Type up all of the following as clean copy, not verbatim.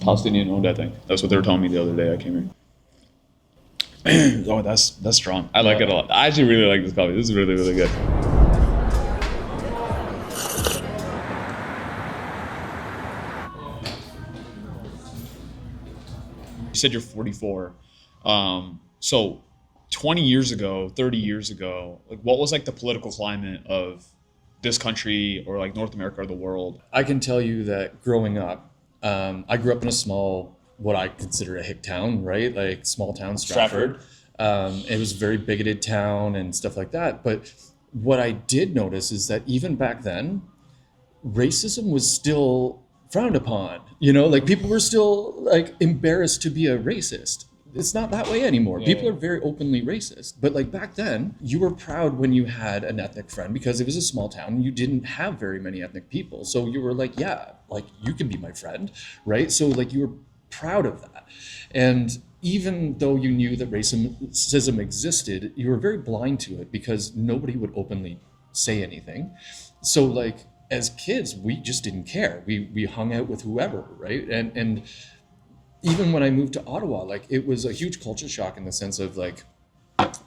Palestinian owned, I think. That's what they were telling me the other day I came here. Oh, that's strong. I like it a lot. I actually really like this coffee. This is really, really good. You said you're 44. So 20 years ago, 30 years ago, like what was like the political climate of this country or like North America or the world? I can tell you that growing up, I grew up in a small, what I consider a hick town, right? Like small town Stratford. It was a very bigoted town and stuff like that. But what I did notice is that even back then, racism was still frowned upon. You know, like people were still like embarrassed to be a racist. It's not that way anymore. People are very openly racist. But like back then, you were proud when you had an ethnic friend because it was a small town. You didn't have very many ethnic people. So you were like, yeah, like you can be my friend, right? So like you were proud of that. And even though you knew that racism existed, you were very blind to it because nobody would openly say anything. So like as kids, we just didn't care. We hung out with whoever, right? And even when I moved to Ottawa, like it was a huge culture shock in the sense of like,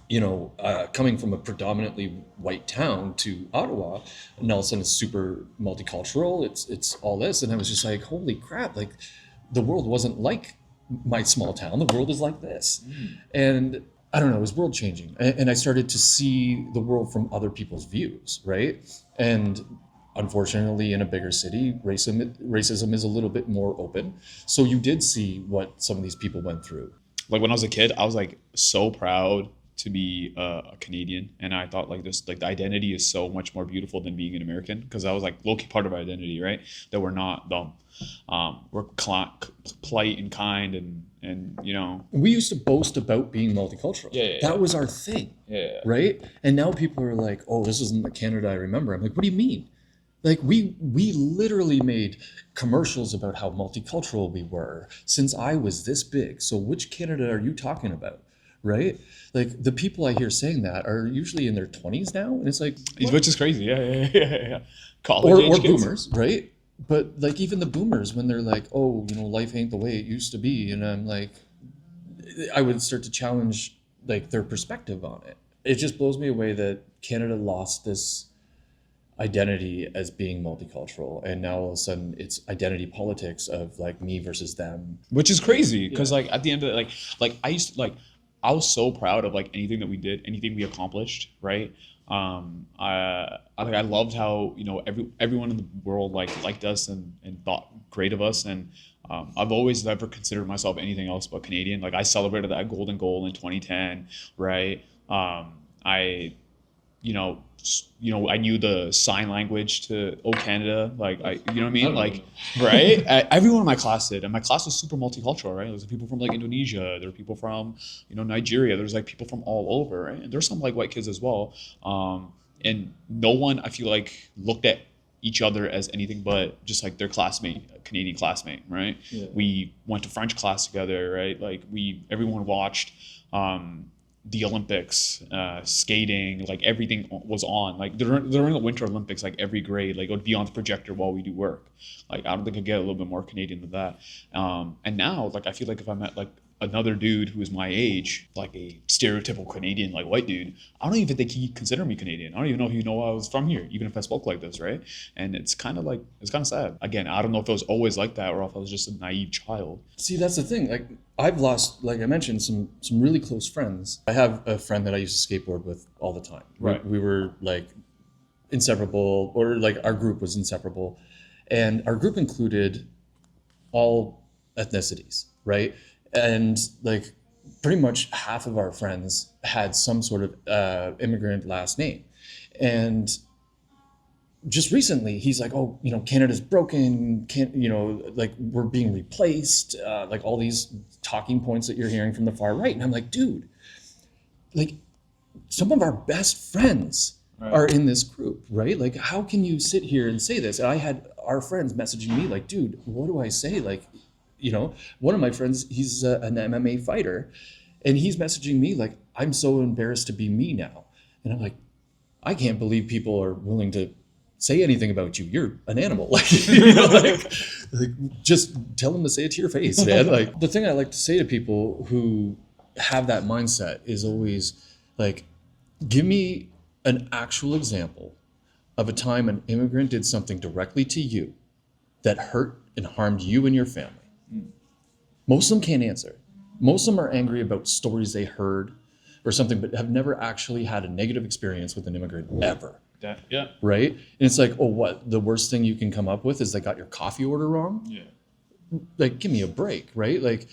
you know, coming from a predominantly white town to Ottawa, and all of a sudden it's super multicultural. It's all this, and I was just like, holy crap! Like, the world wasn't like my small town. The world is like this, and I don't know. It was world changing, and I started to see the world from other people's views, right? And unfortunately, in a bigger city, racism is a little bit more open. So you did see what some of these people went through. Like when I was a kid, I was like so proud to be a Canadian, and I thought like this, like the identity is so much more beautiful than being an American, because that was like low-key part of our identity, right? That we're not dumb, we're polite and kind, and you know. We used to boast about being multicultural. That was our thing, right? And now people are like, "Oh, this isn't the Canada I remember." I'm like, "What do you mean?" Like we literally made commercials about how multicultural we were since I was this big. So which Canada are you talking about, right? Like the people I hear saying that are usually in their 20s now, and it's like, what? Which is crazy, yeah. College or age kids. boomers, right? But like even the boomers, when they're like, "Oh, you know, life ain't the way it used to be," and I'm like, I would start to challenge like their perspective on it. It just blows me away that Canada lost this identity as being multicultural, and now all of a sudden it's identity politics of like me versus them, which is crazy because like at the end of it, like I used to, like I was so proud of like anything that we did, anything we accomplished, right? I loved how, you know, everyone in the world liked us and thought great of us, and I've always never considered myself anything else but Canadian. Like I celebrated that golden goal in 2010, right? I I knew the sign language to "Oh Canada," like you know what I mean, like right. Everyone in my class did, and my class was super multicultural, right? There's people from like Indonesia, there were people from Nigeria, there's like people from all over, right? And there's some like white kids as well, and no one I feel like looked at each other as anything but just like their classmate, a Canadian classmate, right? We went to French class together, right? Like everyone watched the Olympics, skating, like everything was on. Like during the Winter Olympics, like every grade, like it would be on the projector while we do work. Like I don't think I'd get a little bit more Canadian than that. And now, like I feel like if I met like another dude who is my age, like a stereotypical Canadian, like white dude, I don't even think he'd consider me Canadian. I don't even know if he know I was from here, even if I spoke like this, right? And it's kind of sad. Again, I don't know if it was always like that or if I was just a naive child. See, that's the thing. Like I've lost, like I mentioned, some really close friends. I have a friend that I used to skateboard with all the time. Right. We were like inseparable, or like our group was inseparable, and our group included all ethnicities, right? And like pretty much half of our friends had some sort of immigrant last name. And just recently he's like, "Oh, you know, Canada's broken, like we're being replaced," like all these talking points that you're hearing from the far right. And I'm like, dude, like some of our best friends are in this group, right? Like how can you sit here and say this? And I had our friends messaging me like, "Dude, what do I say?" Like, you know, one of my friends, he's an MMA fighter, and he's messaging me like, "I'm so embarrassed to be me now." And I'm like, I can't believe people are willing to say anything about you. You're an animal. Like, you know, like just tell them to say it to your face, man. Like the thing I like to say to people who have that mindset is always like, give me an actual example of a time an immigrant did something directly to you that hurt and harmed you and your family. Most of them can't answer. Most of them are angry about stories they heard or something, but have never actually had a negative experience with an immigrant ever. Yeah. Right? And it's like, oh, what? The worst thing you can come up with is they got your coffee order wrong? Yeah. Like, give me a break, right? Like,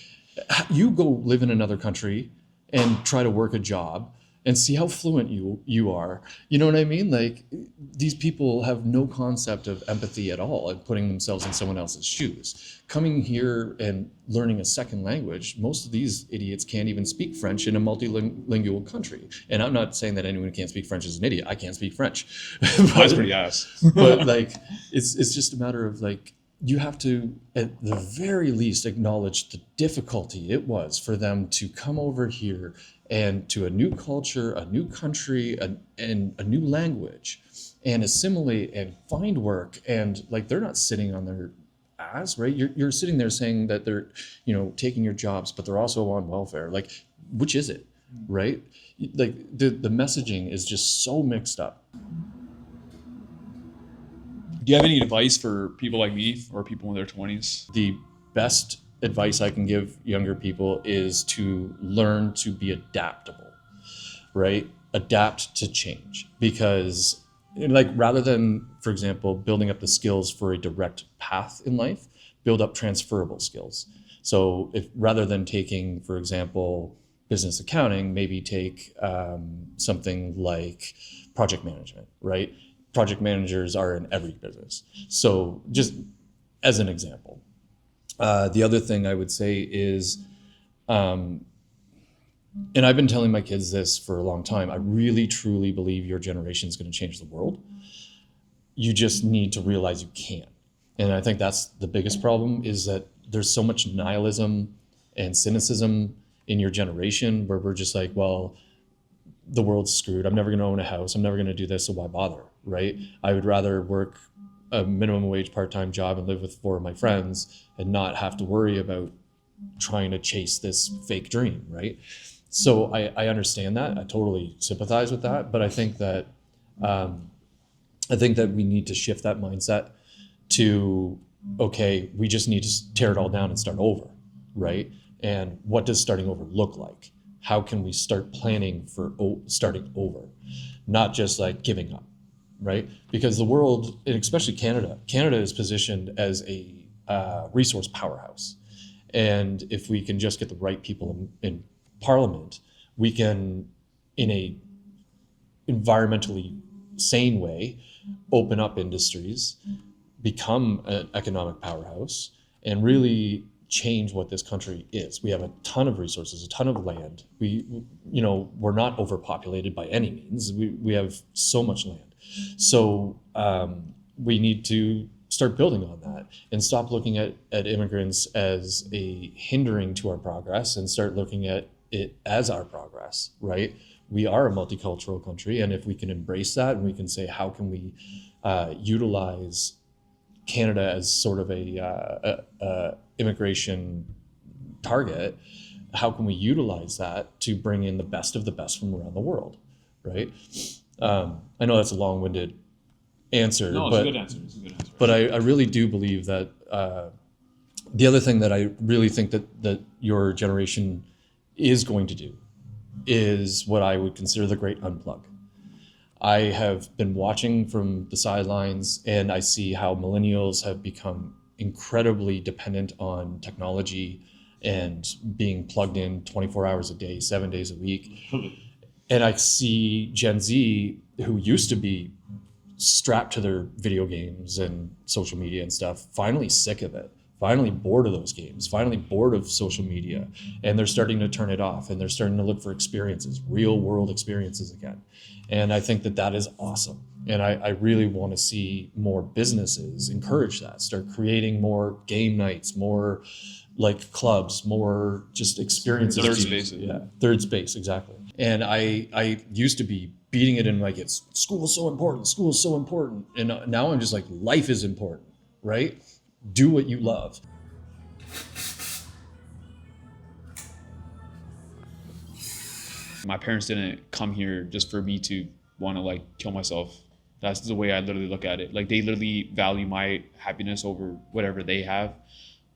you go live in another country and try to work a job and see how fluent you are. You know what I mean? Like, these people have no concept of empathy at all and putting themselves in someone else's shoes. Coming here and learning a second language, most of these idiots can't even speak French in a multilingual country. And I'm not saying that anyone who can't speak French is an idiot. I can't speak French. That's pretty ass. But like, it's just a matter of like, you have to, at the very least, acknowledge the difficulty it was for them to come over here and to a new culture, a new country, and a new language, and assimilate and find work. And like, they're not sitting on their ass, right? You're sitting there saying that they're, you know, taking your jobs, but they're also on welfare. Like, which is it, right? Like, the messaging is just so mixed up. Do you have any advice for people like me or people in their 20s? The best advice I can give younger people is to learn to be adaptable, right? Adapt to change, because like, rather than, for example, building up the skills for a direct path in life, build up transferable skills. So if rather than taking, for example, business accounting, maybe take something like project management, right? Project managers are in every business. So just as an example. The other thing I would say is, and I've been telling my kids this for a long time, I really truly believe your generation is going to change the world. You just need to realize you can. And I think that's the biggest problem, is that there's so much nihilism and cynicism in your generation where we're just like, well, the world's screwed. I'm never going to own a house. I'm never going to do this. So why bother, right? I would rather work a minimum wage part-time job and live with 4 of my friends and not have to worry about trying to chase this fake dream, right? So I understand that. I totally sympathize with that. But I think that we need to shift that mindset to, okay, we just need to tear it all down and start over, right? And what does starting over look like? How can we start planning for starting over? Not just like giving up, right? Because the world, and especially Canada is positioned as a resource powerhouse. And if we can just get the right people in Parliament, we can, in a environmentally sane way, open up industries, become an economic powerhouse, and really change what this country is. We have a ton of resources, a ton of land. We're not overpopulated by any means. We have so much land. So we need to start building on that and stop looking at immigrants as a hindering to our progress and start looking at it as our progress, right? We are a multicultural country, and if we can embrace that and we can say, how can we utilize Canada as sort of a immigration target, how can we utilize that to bring in the best of the best from around the world, right? I know that's a long-winded answer. No, it's a good answer. But I really do believe that the other thing that I really think that your generation is going to do is what I would consider the great unplug. I have been watching from the sidelines, and I see how millennials have become incredibly dependent on technology and being plugged in 24 hours a day, 7 days a week. And I see Gen Z, who used to be strapped to their video games and social media and stuff, finally sick of it, finally bored of those games, finally bored of social media. And they're starting to turn it off, and they're starting to look for experiences, real world experiences again. And I think that is awesome. And I really want to see more businesses encourage that, start creating more game nights, more like clubs, more just experiences. Third spaces. Yeah, third space, exactly. And I used to be beating it in like it's school's so important, school's so important. And now I'm just like, life is important, right? Do what you love. My parents didn't come here just for me to want to like kill myself. That's the way I literally look at it. Like they literally value my happiness over whatever they have,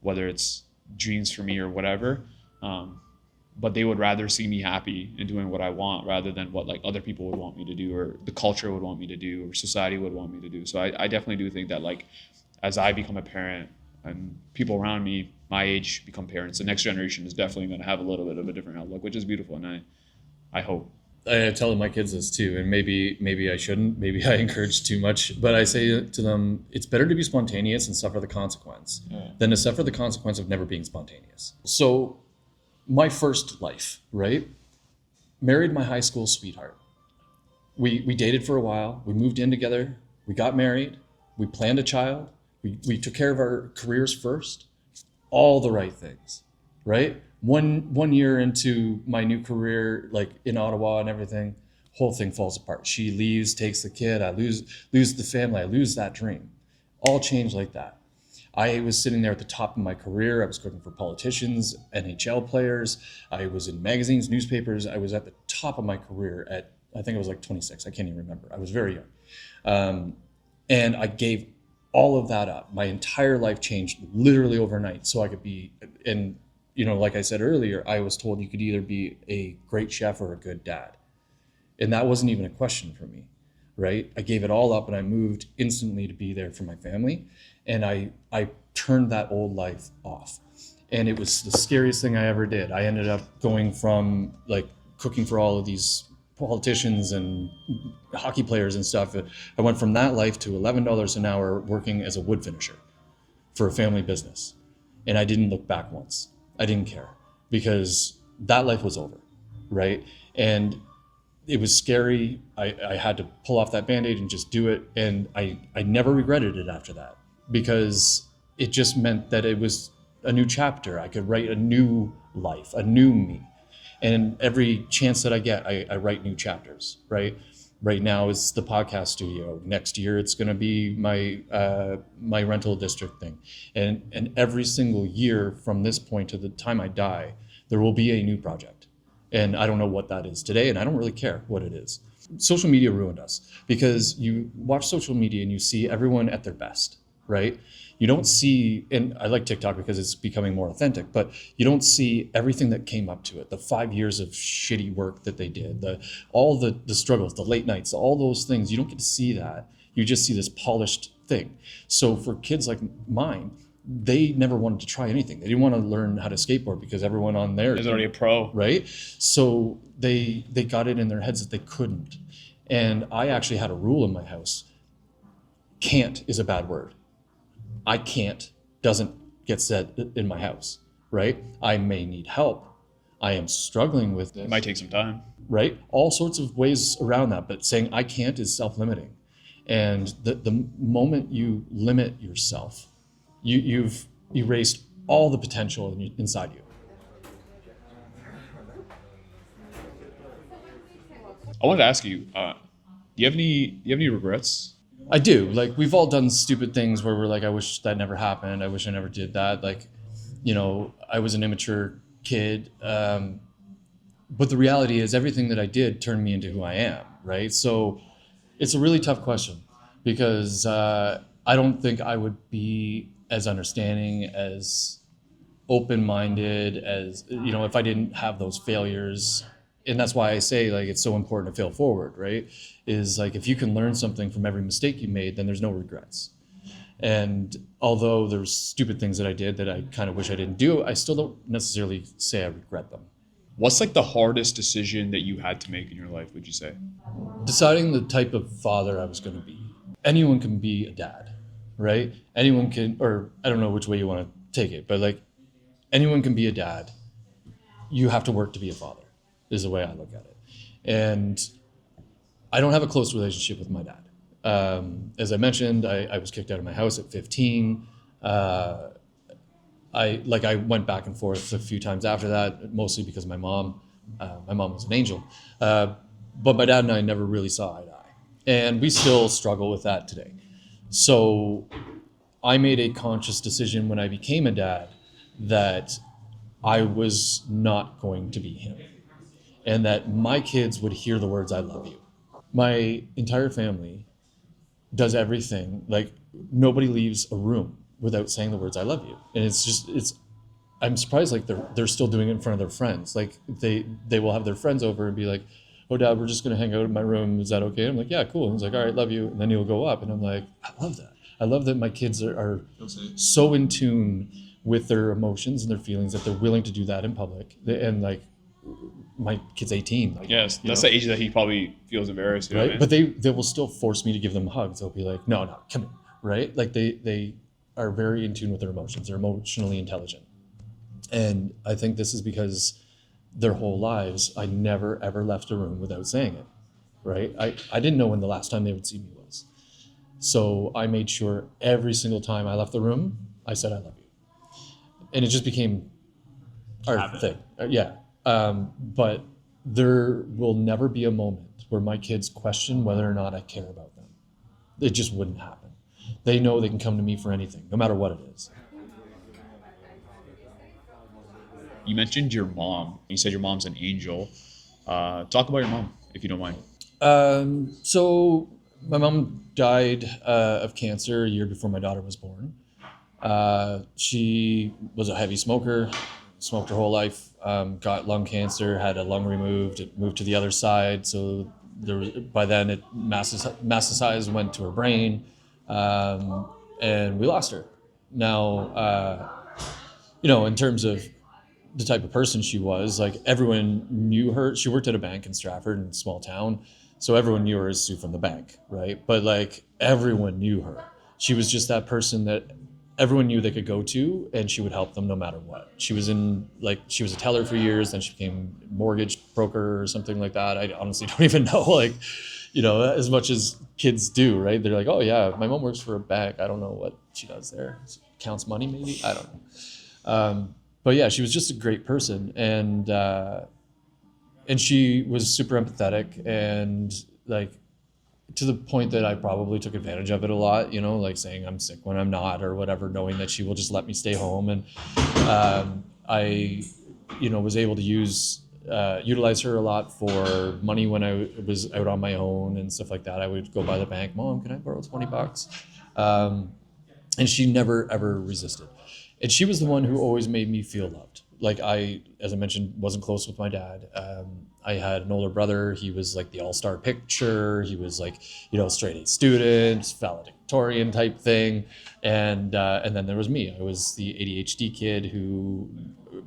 whether it's dreams for me or whatever. But they would rather see me happy and doing what I want rather than what like other people would want me to do or the culture would want me to do or society would want me to do. So I definitely do think that like as I become a parent and people around me my age become parents, the next generation is definitely going to have a little bit of a different outlook, which is beautiful, and I hope. I tell my kids this too, and maybe I shouldn't. Maybe I encourage too much, but I say to them, it's better to be spontaneous and suffer the consequence than to suffer the consequence of never being spontaneous. So, my first life, right? Married my high school sweetheart. We dated for a while. We moved in together. We got married. We planned a child. We took care of our careers first. All the right things, right? One year into my new career, like in Ottawa and everything, whole thing falls apart. She leaves, takes the kid. I lose the family. I lose that dream. All changed like that. I was sitting there at the top of my career. I was cooking for politicians, NHL players. I was in magazines, newspapers. I was at the top of my career at, I think I was like 26. I can't even remember. I was very young. And I gave all of that up. My entire life changed literally overnight so I could be, and you know, like I said earlier, I was told you could either be a great chef or a good dad. And that wasn't even a question for me, right? I gave it all up and I moved instantly to be there for my family. And I turned that old life off. And it was the scariest thing I ever did. I ended up going from like cooking for all of these politicians and hockey players and stuff. I went from that life to $11 an hour working as a wood finisher for a family business. And I didn't look back once. I didn't care because that life was over, right? And it was scary. I had to pull off that Band-Aid and just do it. And I never regretted it after that because it just meant that it was a new chapter. I could write a new life, a new me. And every chance that I get, I write new chapters, right? Right now is the podcast studio. Next year, it's going to be my rental district thing. And every single year from this point to the time I die, there will be a new project. And I don't know what that is today, and I don't really care what it is. Social media ruined us because you watch social media and you see everyone at their best, right? You don't see, and I like TikTok because it's becoming more authentic, but you don't see everything that came up to it, the 5 years of shitty work that they did, all the struggles, the late nights, all those things. You don't get to see that. You just see this polished thing. So for kids like mine, they never wanted to try anything. They didn't want to learn how to skateboard because everyone on there is already a pro, right? So they got it in their heads that they couldn't. And I actually had a rule in my house. Can't is a bad word. I can't doesn't get said in my house, right? I may need help. I am struggling with this. It might take some time. Right? All sorts of ways around that, but saying I can't is self-limiting. And the moment you limit yourself, you've erased all the potential inside you. I wanted to ask you, do you have any regrets? I do. Like, we've all done stupid things where we're like, I wish that never happened. I wish I never did that. Like, you know, I was an immature kid. But the reality is everything that I did turned me into who I am, right? So it's a really tough question because I don't think I would be as understanding, as open-minded as, you know, if I didn't have those failures. And that's why I say, like, it's so important to fail forward, right? Is like, if you can learn something from every mistake you made, then there's no regrets. And although there's stupid things that I did that I kind of wish I didn't do, I still don't necessarily say I regret them. What's like the hardest decision that you had to make in your life, would you say? Deciding the type of father I was going to be. Anyone can be a dad, right? Anyone can, or I don't know which way you want to take it, but like, anyone can be a dad. You have to work to be a father, is the way I look at it. And I don't have a close relationship with my dad. As I mentioned, I was kicked out of my house at 15. I went back and forth a few times after that, mostly because my mom was an angel. but my dad and I never really saw eye to eye, and we still struggle with that today. So I made a conscious decision when I became a dad that I was not going to be him, and that my kids would hear the words "I love you." My entire family does everything, like nobody leaves a room without saying the words "I love you," and it's. I'm surprised, like they're still doing it in front of their friends. Like they will have their friends over and be like, "Oh, Dad, we're just gonna hang out in my room. Is that okay?" I'm like, "Yeah, cool." And he's like, "All right, love you," and then he'll go up, and I'm like, "I love that. I love that my kids are so in tune with their emotions and their feelings that they're willing to do that in public." And like my kid's 18. Like, Yes, you that's know, the age that he probably feels embarrassed. You know what I right? mean? But they will still force me to give them hugs. They'll be like, "No, no, come here," right? Like they are very in tune with their emotions. They're emotionally intelligent, and I think this is because their whole lives I never ever left a room without saying it. Right? I didn't know when the last time they would see me was. So I made sure every single time I left the room, I said I love you. And it just became our Habit. thing. Yeah. But there will never be a moment where my kids question whether or not I care about them. It just wouldn't happen. They know they can come to me for anything, no matter what it is. You mentioned your mom. You said your mom's an angel. Talk about your mom, if you don't mind. So my mom died of cancer a year before my daughter was born. She was a heavy smoker, smoked her whole life, got lung cancer, had a lung removed, it moved to the other side. So there was, by then it metastasized, went to her brain, and we lost her. Now, in terms of the type of person she was, like everyone knew her. She worked at a bank in Stratford, in a small town. So everyone knew her as Sue from the bank, right? But like everyone knew her. She was just that person that everyone knew they could go to and she would help them no matter what. She was a teller for years, then she became a mortgage broker or something like that. I honestly don't even know, like, as much as kids do, right? They're like, oh yeah, my mom works for a bank. I don't know what she does there. Counts money maybe? I don't know. But yeah, she was just a great person, and she was super empathetic and like to the point that I probably took advantage of it a lot. Like saying I'm sick when I'm not or whatever, knowing that she will just let me stay home, and I, was able to utilize her a lot for money when I was out on my own and stuff like that. I would go by the bank, Mom, can I borrow $20? And she never ever resisted. And she was the one who always made me feel loved. Like as I mentioned, wasn't close with my dad. I had an older brother. He was like the all-star picture. He was like, straight A student, valedictorian type thing. And then there was me. I was the ADHD kid who,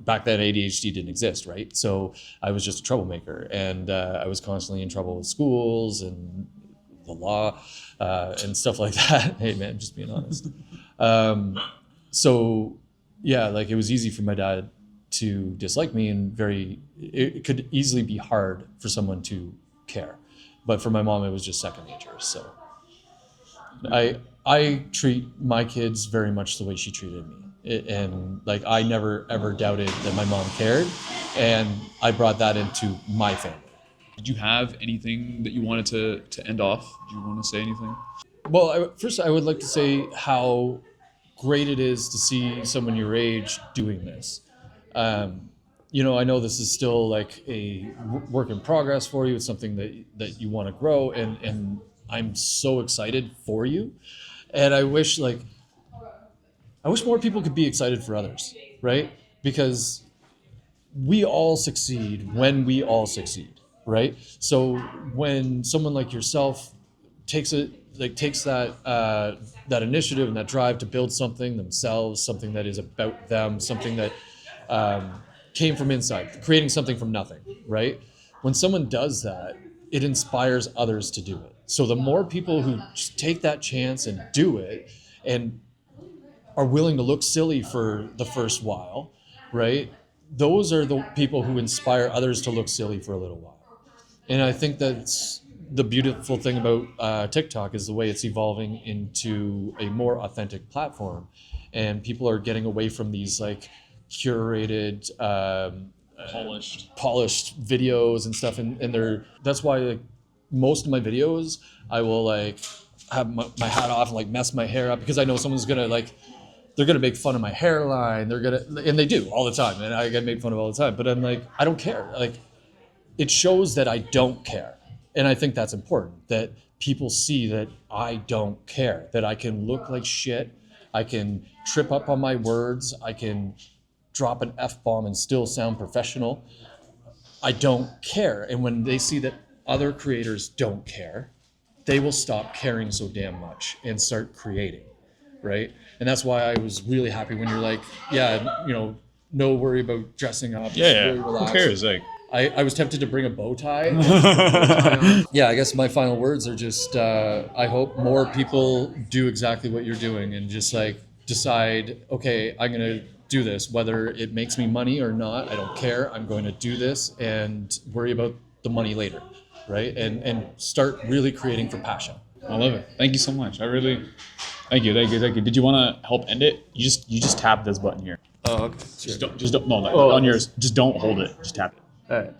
back then ADHD didn't exist, right? So I was just a troublemaker, and I was constantly in trouble with schools and the law and stuff like that. Hey man, just being honest. So yeah, like it was easy for my dad to dislike me, and it could easily be hard for someone to care. But for my mom, it was just second nature. So I treat my kids very much the way she treated me. And like I never ever doubted that my mom cared, and I brought that into my family. Did you have anything that you wanted to end off? Do you want to say anything? Well, first I would like to say how great it is to see someone your age doing this. I know this is still like a work in progress for you. It's something that you want to grow, and I'm so excited for you. And I wish more people could be excited for others, right? Because we all succeed when we all succeed, right? So when someone like yourself takes that initiative and that drive to build something themselves, something that is about them, something that came from inside, creating something from nothing, right? When someone does that, it inspires others to do it. So the more people who just take that chance and do it and are willing to look silly for the first while, right? Those are the people who inspire others to look silly for a little while. And I think that's the beautiful thing about TikTok is the way it's evolving into a more authentic platform, and people are getting away from these like curated polished videos and stuff, and that's why like, most of my videos I will like have my hat off and like mess my hair up because I know someone's gonna like they're gonna make fun of my hairline, and they do all the time, and I get made fun of all the time, but I'm like, I don't care. Like, it shows that I don't care, and I think that's important, that people see that I don't care, that I can look like shit, I can trip up on my words, I can drop an F-bomb and still sound professional. I don't care. And when they see that other creators don't care, they will stop caring so damn much and start creating, right? And that's why I was really happy when you're like, yeah, no worry about dressing up. Yeah, really relaxed. who cares? Like, I was tempted to bring a bow tie. Yeah, I guess my final words are just, I hope more people do exactly what you're doing and just like decide, okay, I'm going to do this, whether it makes me money or not, I don't care. I'm going to do this and worry about the money later, right? And start really creating for passion. I love it. Thank you so much. Thank you. Did you want to help end it? You just tap this button here. Oh, okay. Just don't, no, on yours. Just don't hold it. Just tap it. All right.